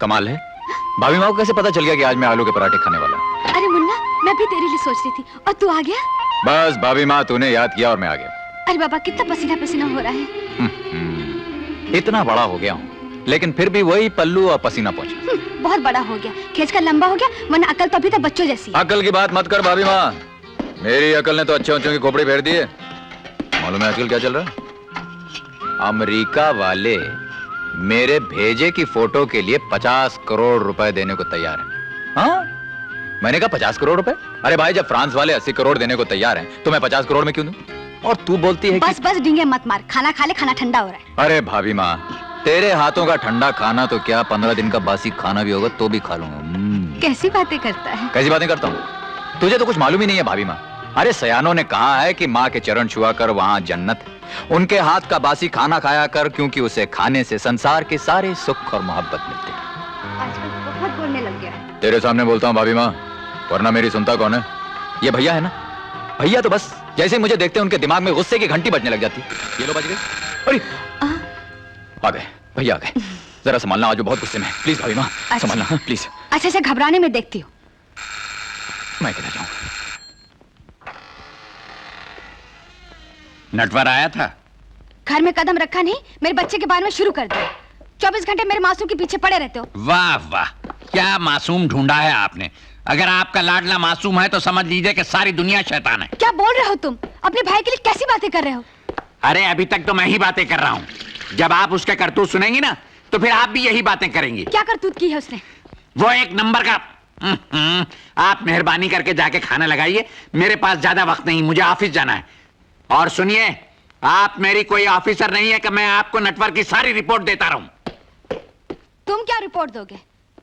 कमाल है, भाभी माँ को कैसे पता चल गया कि आज मैं आलू के पराठे खाने वाला? अरे मुन्ना, मैं भी तेरे लिए सोच रही थी और तू आ गया। बस भाभी माँ, तूने याद किया और मैं आ गया। अरे बाबा, कितना पसीना पसीना हो रहा है। इतना बड़ा हो गया हूँ लेकिन फिर भी वही पल्लू और पसीना पहुंचा। बहुत बड़ा हो गया, खींचकर लंबा हो गया, वरना अकल तो अभी तक बच्चों जैसी। अकल की बात मत कर भाभी माँ, मेरी अकल ने तो अच्छे बच्चों की खोपड़ी फेर दी है। मालूम है आजकल क्या चल रहा है? अमेरिका वाले मेरे भेजे की फोटो के लिए 50 करोड़ रुपए देने को तैयार हैं। हाँ, मैंने कहा 50 करोड़ रुपए? अरे भाई, जब फ्रांस वाले 80 करोड़ देने को तैयार हैं तो मैं 50 करोड़ में क्यों दूं? और तू बोलती है बस बस डिंगे मत मार, खाना खा ले, खाना ठंडा हो रहा है। अरे भाभी माँ, तेरे हाथों का ठंडा खाना तो क्या, 15 दिन का बासी खाना भी होगा तो भी खा लूंगा। कैसी बातें करता है? कैसी बातें करता हूँ? तुझे तो कुछ मालूम ही नहीं है भाभी माँ। अरे सयानों ने कहा है कि माँ के चरण छुआ कर वहाँ जन्नत है। उनके हाथ का बासी खाना खाया कर, क्योंकि उसे खाने से संसार के सारे सुख और मोहब्बत मिलते हैं। आजकल बहुत बोलने लग गया है। तेरे सामने बोलता हूँ भाभी माँ, वरना मेरी सुनता कौन है? ये भैया है ना, भैया तो बस जैसे ही मुझे देखते हैं उनके दिमाग में गुस्से की घंटी बजने लग जाती है। ये लो बज गई। अरे आ गए भैया, आ गए। जरा संभालना, आज वो बहुत गुस्से में। प्लीज भाभी माँ, संभालना प्लीज। अच्छा अच्छा, घबराने में देखती हूँ। मैं किधर जाऊँ? नटवर आया था? घर में कदम रखा नहीं, मेरे बच्चे के बारे में शुरू कर दिया। 24 घंटे मेरे मासूम के पीछे पड़े रहते हो। वाह वाह, क्या मासूम ढूंढा है आपने। अगर आपका लाडला मासूम है तो समझ लीजिए कि सारी दुनिया शैतान है। क्या बोल रहे हो तुम? अपने भाई के लिए कैसी बातें कर रहे हो? अरे अभी तक तो मैं ही बातें कर रहा हूँ, जब आप उसके करतूत सुनेंगी ना तो फिर आप भी यही बातें करेंगी। क्या करतूत की है उसने? वो एक नंबर का। आप मेहरबानी करके जाके खाना लगाइए, मेरे पास ज्यादा वक्त नहीं, मुझे ऑफिस जाना है। और सुनिए, आप मेरी कोई ऑफिसर नहीं है कि मैं आपको नटवर की सारी रिपोर्ट देता रहूं। तुम क्या रिपोर्ट दोगे?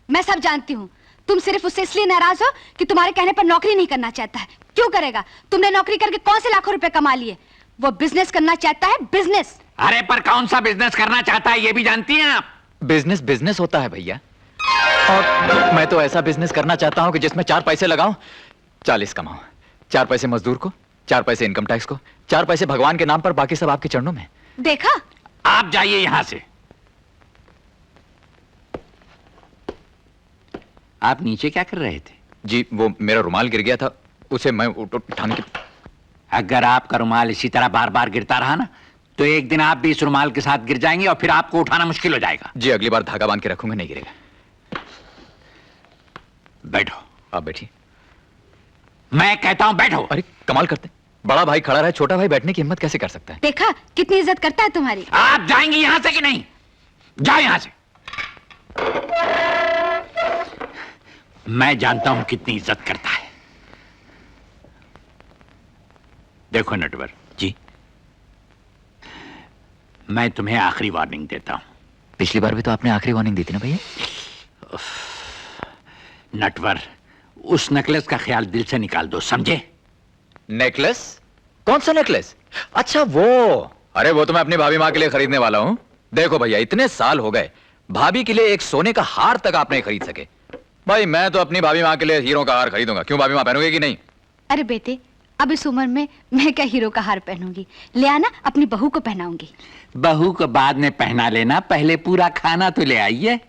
मैं सब जानती हूँ। तुम सिर्फ उससे इसलिए नाराज हो कि तुम्हारे कहने पर नौकरी नहीं करना चाहता है। क्यों करेगा? तुमने नौकरी करके कौन से लाखों रुपए कमा लिए? वो बिजनेस करना चाहता है, बिजनेस। अरे पर कौन सा बिजनेस करना चाहता है ये भी जानती हैं आप? बिजनेस बिजनेस होता है भैया, और मैं तो ऐसा बिजनेस करना चाहता हूं कि जिसमें 4 पैसे लगाऊं, 40 कमाऊं। 4 पैसे मजदूर को, 4 पैसे इनकम टैक्स को, 4 पैसे भगवान के नाम पर, बाकी सब आपके चरणों में। देखा? आप जाइए यहां से। आप नीचे क्या कर रहे थे? जी, वो मेरा रुमाल गिर गया था, उसे मैं उठाने की। अगर आपका रुमाल इसी तरह बार बार गिरता रहा ना तो एक दिन आप भी इस रुमाल के साथ गिर जाएंगे और फिर आपको उठाना मुश्किल हो जाएगा। जी, अगली बार धागा बांध के रखूंगा, नहीं गिरेगा। बैठो। आप बैठिए। मैं कहता हूं बैठो। अरे कमाल करते, बड़ा भाई खड़ा रहे, छोटा भाई बैठने की हिम्मत कैसे कर सकता है? देखा कितनी इज्जत करता है तुम्हारी। आप जाएंगे यहां से कि नहीं? जाओ यहां से। मैं जानता हूं कितनी इज्जत करता है। देखो नटवर जी, मैं तुम्हें आखिरी वार्निंग देता हूं। पिछली बार भी तो आपने आखिरी वार्निंग दी थी ना भैया। नटवर, उस नेकलेस का ख्याल दिल से निकाल दो, समझे? नेकलेस? कौन सा नेकलेस? अच्छा वो, अरे वो तो मैं अपनी भाभी माँ के लिए खरीदने वाला हूँ। देखो भैया, इतने साल हो गए, भाभी के लिए एक सोने का हार तक आप नहीं खरीद सके। भाई मैं तो अपनी भाभी माँ के लिए हीरो का हार खरीदूंगा। क्यों, भाभी माँ पहनोगे कि नहीं? अरे बेटे, अब इस उम्र में मैं क्या हीरो का हार पहनूंगी? ले आना, अपनी बहू को पहनाऊंगी। बहू को बाद में पहना लेना, पहले पूरा खाना तो ले आइए।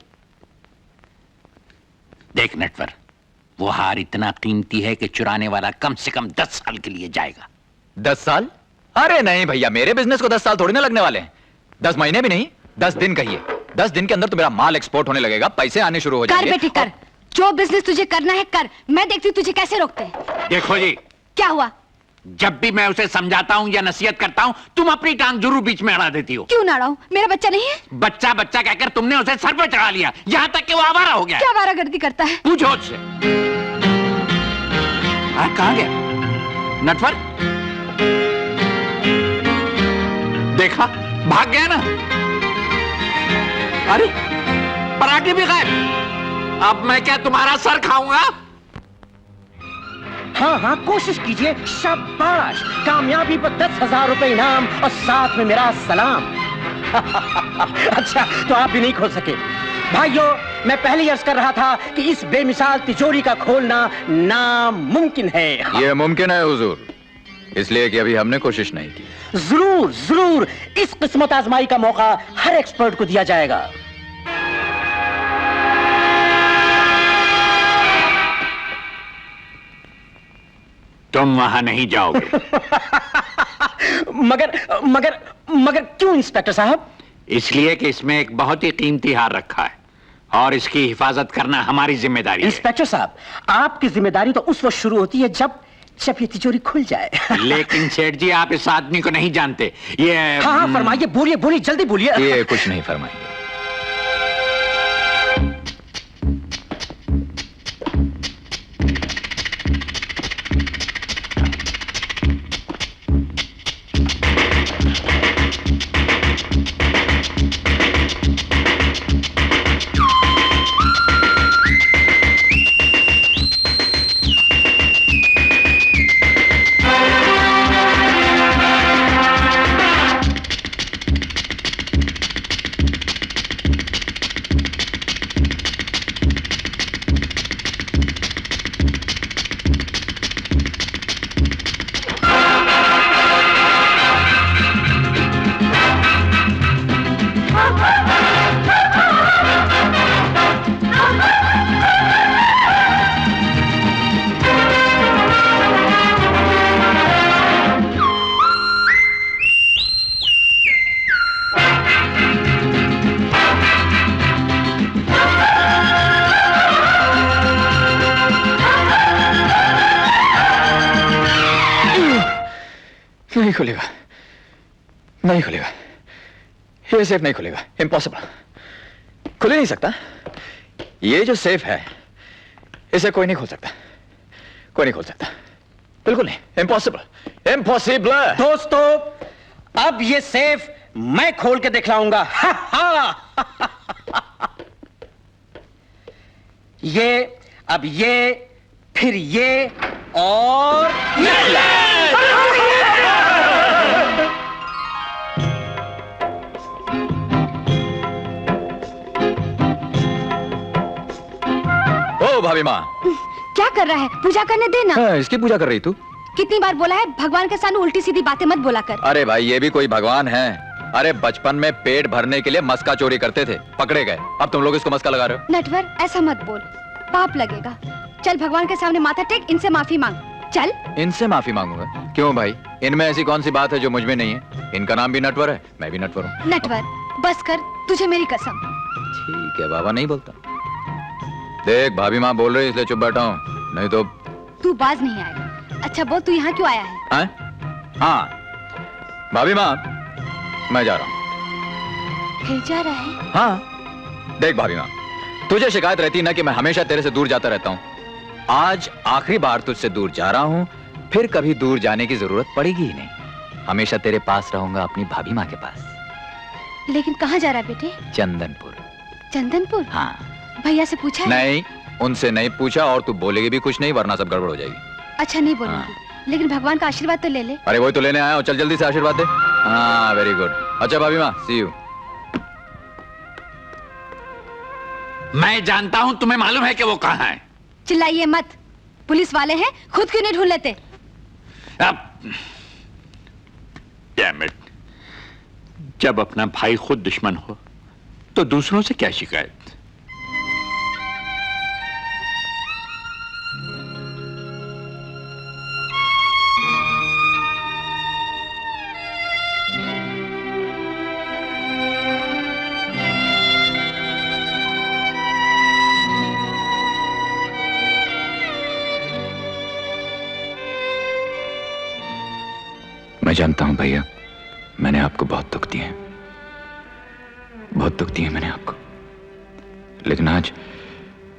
देख नटवर, वो हार इतना कीमती है कि चुराने वाला कम से कम 10 साल के लिए जाएगा। 10 साल? अरे नहीं भैया, मेरे बिजनेस को 10 साल थोड़ी ना लगने वाले हैं। 10 महीने भी नहीं, 10 दिन कहिए। 10 दिन के अंदर तो मेरा माल एक्सपोर्ट होने लगेगा, पैसे आने शुरू हो जाएंगे। कर बेटी कर, जो बिजनेस तुझे करना है कर। मैं देखती हूँ तुझे कैसे रोकते हैं। देखो जी, क्या हुआ? जब भी मैं उसे समझाता हूं या नसीहत करता हूं, तुम अपनी टांग जरूर बीच में अड़ा देती हो। क्यों ना अड़ाऊं? मेरा बच्चा नहीं है? बच्चा बच्चा कहकर तुमने उसे सर पर चढ़ा लिया, यहां तक कि वो आवारा हो गया। क्या आवारागर्दी करता है? पूछो उससे। कहां गया नटवर? देखा, भाग गया ना। अरे पराठे भी गायब। अब मैं क्या तुम्हारा सर खाऊंगा? हाँ हाँ, कोशिश कीजिए। शाबाश, कामयाबी पर 10,000 रुपए इनाम और साथ में मेरा सलाम। अच्छा, तो आप भी नहीं खोल सके। भाइयों, मैं पहले ही अर्ज कर रहा था कि इस बेमिसाल तिजोरी का खोलना नामुमकिन है। ये मुमकिन है हुजूर, इसलिए कि अभी हमने कोशिश नहीं की। जरूर जरूर, इस किस्मत आजमाई का मौका हर एक्सपर्ट को दिया जाएगा। तुम वहां नहीं जाओगे। मगर मगर मगर क्यों इंस्पेक्टर साहब? इसलिए कि इसमें एक बहुत ही कीमती हार रखा है और इसकी हिफाजत करना हमारी जिम्मेदारी है। इंस्पेक्टर साहब, आपकी जिम्मेदारी तो उस वक्त शुरू होती है जब ये तिजोरी खुल जाए। लेकिन सेठ जी, आप इस आदमी को नहीं जानते। ये हाँ, फरमाइए, बोलिए बोलिए, जल्दी बोलिए। ये कुछ नहीं फरमाएंगे। नहीं खुलेगा, नहीं खुलेगा, ये सेफ नहीं खुलेगा, इम्पॉसिबल, खुल ही नहीं सकता। ये जो सेफ है इसे कोई नहीं खोल सकता, कोई नहीं खोल सकता, बिल्कुल नहीं, इम्पॉसिबल, इम्पॉसिबल। दोस्तों, अब ये सेफ मैं खोल के दिखलाऊंगा। ये, अब ये, फिर ये और ओ भाभी माँ, क्या कर रहा है? पूजा करने देना। हाँ, इसकी पूजा कर रही तू? कितनी बार बोला है भगवान के सामने उल्टी सीधी बातें मत बोला कर। अरे भाई, ये भी कोई भगवान है? अरे बचपन में पेट भरने के लिए मस्का चोरी करते थे, पकड़े गए, अब तुम लोग इसको मस्का लगा रहे हो। नटवर, ऐसा मत बोल, पाप लगेगा। चल भगवान के सामने माथा टेक, इनसे माफी मांग। चल। इनसे माफी मांगूंगा? क्यों भाई, इनमें ऐसी कौन सी बात है जो मुझ में नहीं है? इनका नाम भी नटवर है, मैं भी नटवर हूँ। नटवर, बस कर, तुझे मेरी कसम। ठीक है बाबा, नहीं बोलता। देख भाभी माँ बोल रही इसलिए चुप बैठा हूँ, नहीं तो तू बाज नहीं आएगा। अच्छा बोल, तू यहाँ क्यों आया है? हाँ भाभी माँ, मैं जा रहा हूँ। फिर जा रहा है? हाँ देख भाभी माँ, तुझे शिकायत रहती ना कि मैं हमेशा तेरे से दूर जाता रहता हूँ। आज आखिरी बार तुझसे दूर जा रहा हूँ, फिर कभी दूर जाने की जरूरत पड़ेगी ही नहीं। हमेशा तेरे पास रहूंगा, अपनी भाभी माँ के पास। लेकिन कहाँ जा रहा है बेटे? चंदनपुर। चंदनपुर? हाँ। भैया से पूछा है? नहीं, उनसे नहीं पूछा, और तू बोलेगी भी कुछ नहीं, वरना सब गड़बड़ हो जाएगी। अच्छा नहीं बोलूंगी, लेकिन भगवान का आशीर्वाद तो ले ले। अरे वही तो लेने आया हूँ, चल जल्दी से आशीर्वाद दे। हाँ वेरी गुड। अच्छा भाभी माँ, सी यू। मैं जानता हूं, तुम्हें मालूम है कि वो कहां है। चिल्लाइए मत, पुलिस वाले हैं, खुद क्यों नहीं ढूंढ लेते? अब डैम इट, जब अपना भाई खुद दुश्मन हो तो दूसरों से क्या शिकायत। मैं जानता हूं भैया, मैंने आपको बहुत दुख दिए, बहुत दुख दिए मैंने आपको, लेकिन आज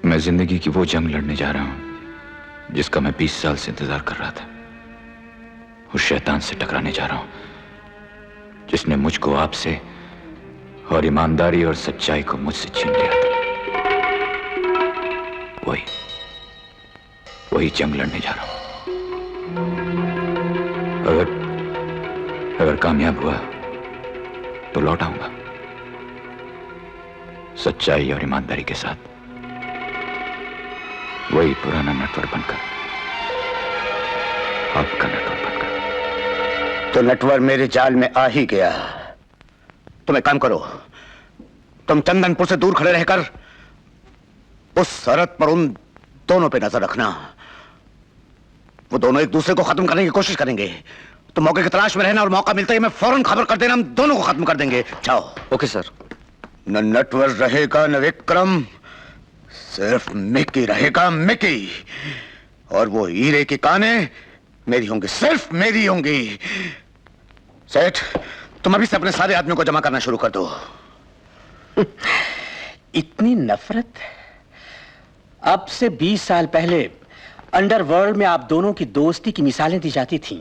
मैं जिंदगी की वो जंग लड़ने जा रहा हूं जिसका मैं 20 साल से इंतजार कर रहा था। उस शैतान से टकराने जा रहा हूं जिसने मुझको आपसे और ईमानदारी और सच्चाई को मुझसे छीन लिया था। वही जंग लड़ने जा रहा हूं। अगर कामयाब हुआ तो लौट आऊंगा सच्चाई और ईमानदारी के साथ, वही पुराना नटवर बनकर, आपका नटवर बनकर। तो नटवर मेरे जाल में आ ही गया। तुम एक काम करो, तुम चंदनपुर से दूर खड़े रहकर उस शरत पर उन दोनों पे नजर रखना। वो दोनों एक दूसरे को खत्म करने की कोशिश करेंगे। तो मौके की तलाश में रहना और मौका मिलता ही मैं फौरन खबर कर देना, हम दोनों को खत्म कर देंगे। जाओ। Okay sir. न नटवर रहेगा न विक्रम, सिर्फ मिकी रहेगा, मिकी। और वो हीरे की कानें मेरी होंगी, सिर्फ मेरी होंगी। सेठ, तुम अभी से अपने सारे आदमियों को जमा करना शुरू कर दो। इतनी नफरत? अब से 20 साल पहले अंडरवर्ल्ड में आप दोनों की दोस्ती की मिसालें दी जाती थीं।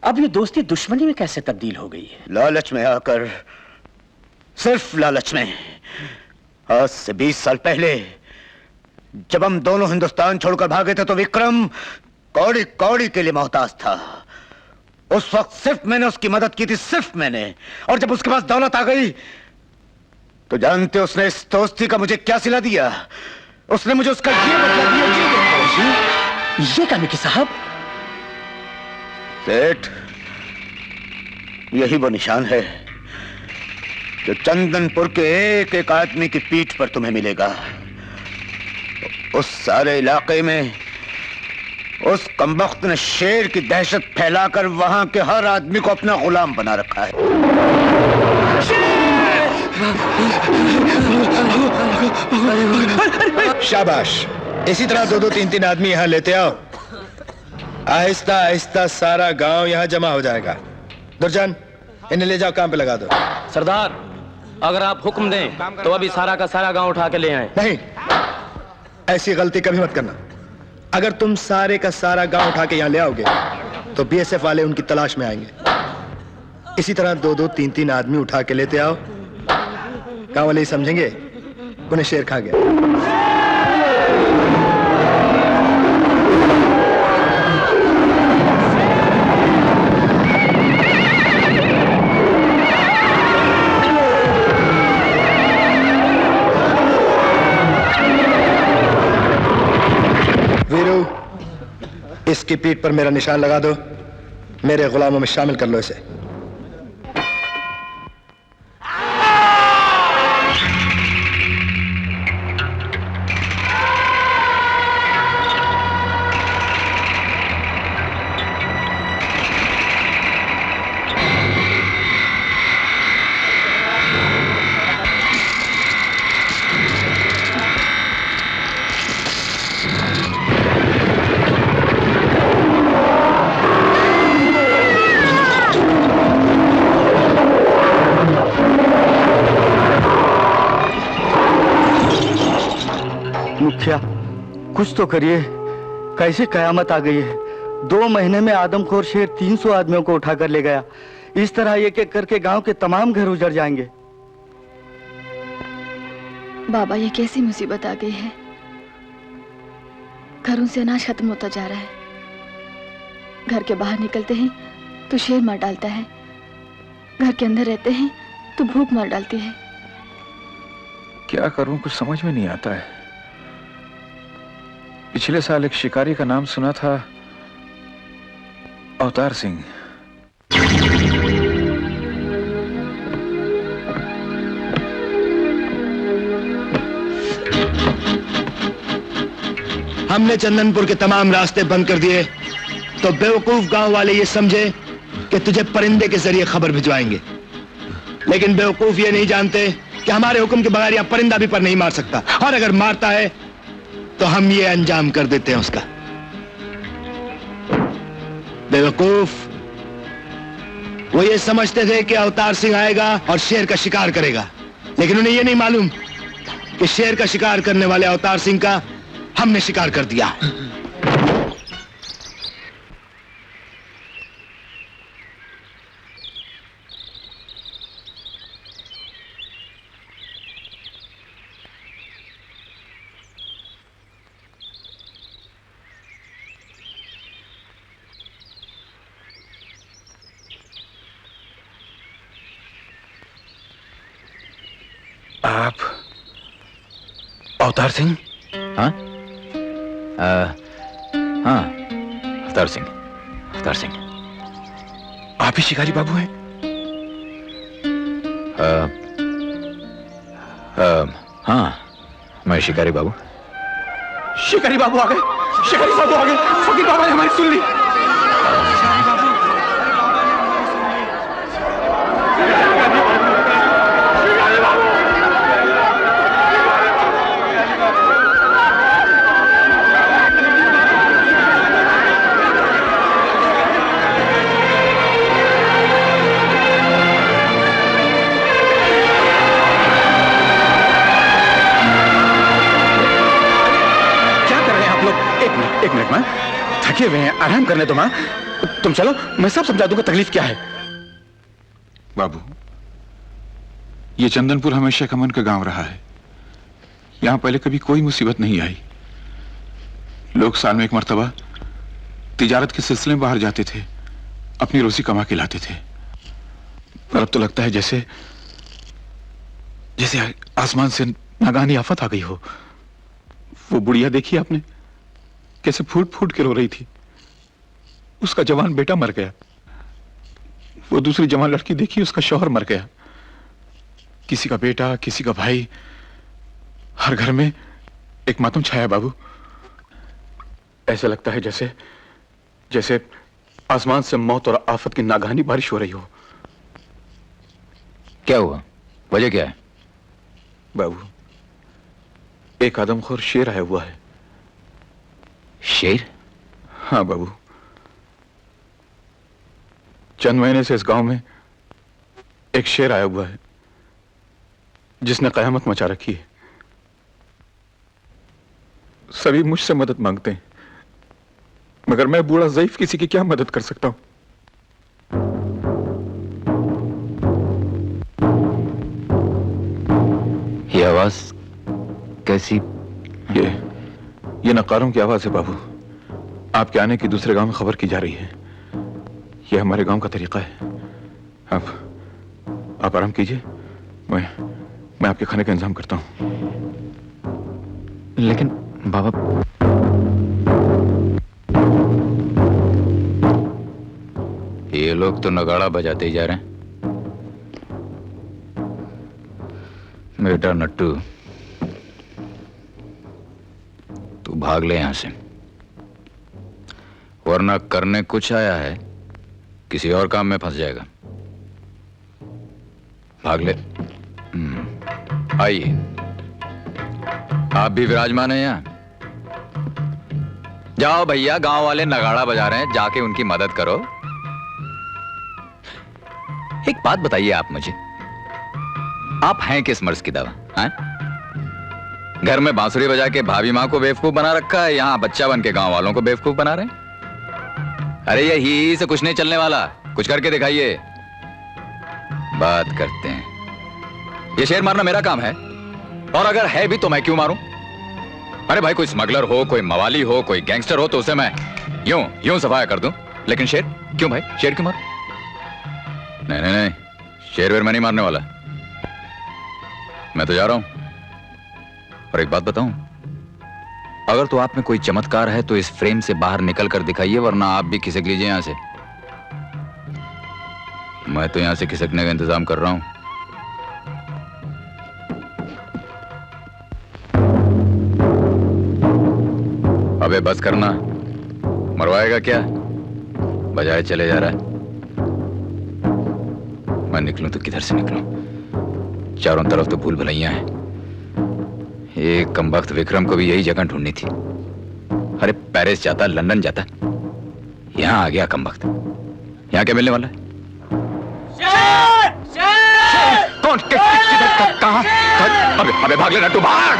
अब ये दोस्ती दुश्मनी में कैसे तब्दील हो गई है? लालच में आकर, सिर्फ लालच में। आज से 20 साल पहले जब हम दोनों हिंदुस्तान छोड़कर भागे थे तो विक्रम कौड़ी कौड़ी के लिए मोहताज था। उस वक्त सिर्फ मैंने उसकी मदद की थी, सिर्फ मैंने। और जब उसके पास दौलत आ गई तो जानते उसने इस दोस्ती का मुझे क्या सिला दिया? उसने मुझे उसका ये बदला दिया। ये क्या मिकी साहब? सेठ, यही वो निशान है जो चंदनपुर के एक एक आदमी की पीठ पर तुम्हें मिलेगा। उस सारे इलाके में उस कमबख्त ने शेर की दहशत फैलाकर वहां के हर आदमी को अपना गुलाम बना रखा है। शाबाश, इसी तरह 2-2, 3-3 आदमी यहां लेते आओ। आहिस्ता आहिस्ता सारा गांव यहां जमा हो जाएगा। दुर्जन, इन्हें ले जाओ, काम पे लगा दो। सरदार, अगर आप हुक्म दें तो अभी सारा का सारा गांव उठा के ले आए। नहीं, ऐसी गलती कभी मत करना। अगर तुम सारे का सारा गांव उठा के यहां ले आओगे तो बीएसएफ वाले उनकी तलाश में आएंगे। इसी तरह 2-2, 3-3 आदमी उठा के लेते आओ। गांव वाले समझेंगे उन्हें शेर खा गया। वीरू, इसकी पीठ पर मेरा निशान लगा दो। मेरे गुलामों में शामिल कर लो इसे। मुखिया, कुछ तो करिए। कैसे कयामत आ गई है? 2 महीने में आदमखोर शेर 300 आदमियों को उठाकर ले गया। इस तरह एक एक करके गांव के तमाम घर उजड़ जाएंगे। बाबा, ये कैसी मुसीबत आ गई है? घरों से अनाज खत्म होता जा रहा है। घर के बाहर निकलते ही तो शेर मार डालता है, घर के अंदर रहते हैं तो भूख मार डालती है। क्या करूं, कुछ समझ में नहीं आता है। पिछले साल एक शिकारी का नाम सुना था, अवतार सिंह। हमने चंदनपुर के तमाम रास्ते बंद कर दिए तो बेवकूफ गांव वाले ये समझे कि तुझे परिंदे के जरिए खबर भिजवाएंगे। लेकिन बेवकूफ ये नहीं जानते कि हमारे हुक्म के बगैर यहां परिंदा भी पर नहीं मार सकता, और अगर मारता है तो हम ये अंजाम कर देते हैं उसका। बेवकूफ, वो ये समझते थे कि अवतार सिंह आएगा और शेर का शिकार करेगा, लेकिन उन्हें ये नहीं मालूम कि शेर का शिकार करने वाले अवतार सिंह का हमने शिकार कर दिया। आप अवतार सिंह? हाँ, हाँ, अवतार सिंह, अवतार सिंह। आप ही शिकारी बाबू हैं? हाँ, मैं शिकारी बाबू। शिकारी बाबू आ गए, शिकारी बाबू आ गए। फकीर बाबा ने हमारी सुन ली। थके हुए हैं, आराम करने दो माँ। तुम चलो, मैं सब समझा दूंगा तकलीफ क्या है। बाबू, ये चंदनपुर हमेशा एक अमन का गांव रहा है। यहां पहले कभी कोई मुसीबत नहीं आई। लोग साल में एक मर्तबा तिजारत के सिलसिले में बाहर जाते थे, अपनी रोजी कमा के लाते थे। पर अब तो लगता है जैसे जैसे आसमान से नागानी आफत आ गई हो। वो बुढ़िया देखी आपने, कैसे फूट फूट के रो रही थी। उसका जवान बेटा मर गया। वो दूसरी जवान लड़की देखी, उसका शौहर मर गया। किसी का बेटा, किसी का भाई, हर घर में एक मातम छाया बाबू। ऐसा लगता है जैसे जैसे आसमान से मौत और आफत की नागानी बारिश हो रही हो। क्या हुआ? वजह क्या है? बाबू, एक आदमखोर शेर आया हुआ है। शेर? हाँ बाबू, चंद महीने से इस गांव में एक शेर आया हुआ है जिसने कयामत मचा रखी है। सभी मुझसे मदद मांगते हैं, मगर मैं बूढ़ा ज़ईफ किसी की क्या मदद कर सकता हूं। ये आवाज कैसी? ये नकारों की आवाज है बाबू। आपके आने की दूसरे गांव में खबर की जा रही है। यह हमारे गांव का तरीका है। आप आराम कीजिए, मैं आपके खाने का इंतजाम करता हूं। लेकिन बाबा, ये लोग तो नगाड़ा बजाते ही जा रहे हैं। बेटा नट्टू, तू भाग ले यहां से, वरना करने कुछ आया है, किसी और काम में फंस जाएगा। भाग ले। आइए, आप भी विराजमान हैं यहां। जाओ भैया, गांव वाले नगाड़ा बजा रहे हैं, जाके उनकी मदद करो। एक बात बताइए आप मुझे, आप हैं किस मर्ज की दवा? हैं? घर में बांसुरी बजा के भाभी मां को बेवकूफ बना रखा है, यहां बच्चा बन के गांव वालों को बेवकूफ बना रहे हैं। अरे ये ही से कुछ नहीं चलने वाला, कुछ करके दिखाइए। बात करते हैं। ये शेर मारना मेरा काम है, और अगर है भी तो मैं क्यों मारूं? अरे भाई, कोई स्मगलर हो, कोई मवाली हो, कोई गैंगस्टर हो तो उसे मैं यूं सफाया कर दूं, लेकिन शेर क्यों भाई? शेर क्यों मारूं? नहीं नहीं नहीं, शेर वेर मैं नहीं मारने वाला। मैं तो जा रहा हूं। और एक बात बताऊं, अगर तो आप में कोई चमत्कार है तो इस फ्रेम से बाहर निकल कर दिखाइए, वरना आप भी खिसक लीजिए यहां से। मैं तो यहां से खिसकने का इंतजाम कर रहा हूं। अबे बस करना, मरवाएगा क्या? बजाए चले जा रहा है। मैं निकलूं तो किधर से निकलूं? चारों तरफ तो भूल भुलैया हैं। एक कमबख्त विक्रम को भी यही जगह ढूंढनी थी। अरे पेरिस जाता, लंदन जाता, यहां आ गया कमबख्त। यहां क्या मिलने वाला है? कौन? कहां? अबे भाग ले नट्टू, भाग!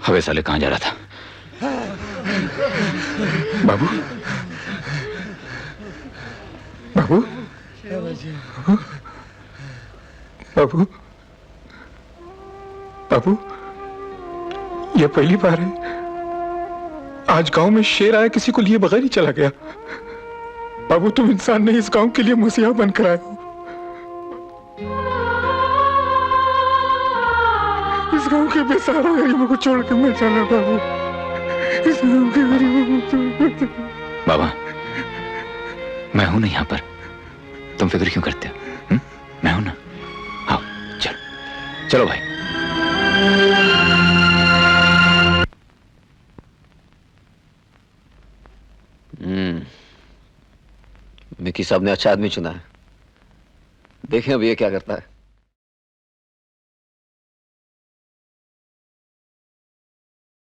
अबे साले कहां जा रहा था? बाबू, बाबू, बाबू, बाबू, यह पहली बार है आज गांव में शेर आया, किसी को लिए बगैर ही चला गया। बाबू, तुम इंसान नहीं, इस गांव के लिए मसीहा बनकर आए हो। इस गांव के बेसहारा गरीबों को छोड़ के मैं चला बाबू। इस गांव के गरीबों को छोड़। बाबा, मैं हूं ना यहां पर, तुम फिक्र क्यों करते हो? चलो भाई। विकी साहब ने अच्छा आदमी चुना है, देखें अब ये क्या करता है।